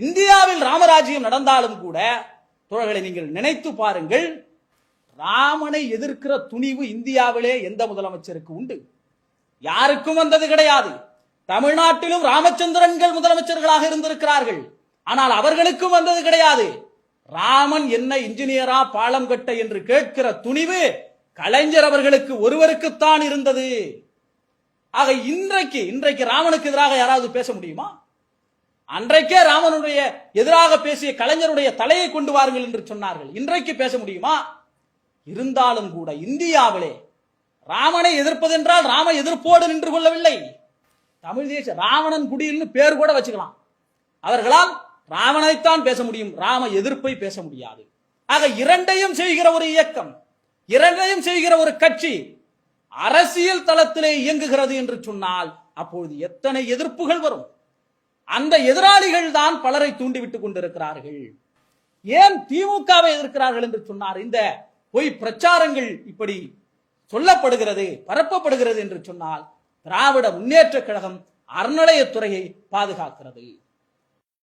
இந்தியாவில் ராமராஜ்யம் நடந்தாலும் கூட தோழர்களை நீங்கள் நினைத்து பாருங்கள், ராமனை எதிர்க்கிற துணிவு இந்தியாவிலே எந்த முதலமைச்சருக்கு உண்டு? யாருக்கும் வந்தது கிடையாது. தமிழ்நாட்டிலும் ராமச்சந்திரன்கள் முதலமைச்சர்களாக இருந்திருக்கிறார்கள், ஆனால் அவர்களுக்கும் வந்தது கிடையாது. ராமன் என்ன இன்ஜினியரா பாலம் கட்ட என்று கேட்கிற துணிவு கலைஞர் அவர்களுக்கு ஒருவருக்குத்தான் இருந்தது. ஆக இன்றைக்கு ராமனுக்கு எதிராக யாராவது பேச முடியுமா? அன்றைக்கே ராமனுடைய எதிராக பேசிய கலைஞருடைய தலையை கொண்டு வாருங்கள் என்று சொன்னார்கள். இன்றைக்கு பேச முடியுமா? இருந்தாலும் கூட இந்தியாவிலே ராமனை எதிர்ப்பதென்றால் ராம எதிர்ப்போடு நின்று கொள்ளவில்லை. தமிழ் தேச ராவணன் குடியில் பேர் கூட வச்சுக்கலாம். அவர்களால் ராவணைத்தான் பேச முடியும், ராம எதிர்ப்பை பேச முடியாது. ஆக இரண்டையும் செய்கிற ஒரு இயக்கம், இரண்டையும் செய்கிற ஒரு கட்சி அரசியல் தளத்திலே இயங்குகிறது என்று சொன்னால் அப்பொழுது எத்தனை எதிர்ப்புகள் வரும்? அந்த எதிராளிகள் தான் பலரை தூண்டிவிட்டுக் கொண்டிருக்கிறார்கள். ஏன் திமுகவை எதிர்க்கிறார்கள் என்று சொன்னார்? இந்த பொய் பிரச்சாரங்கள் இப்படி சொல்லப்படுகிறது, பரப்பப்படுகிறது என்று சொன்னால் திராவிட முன்னேற்ற கழகம் அறநிலையத்துறையை பாதுகாக்கிறது.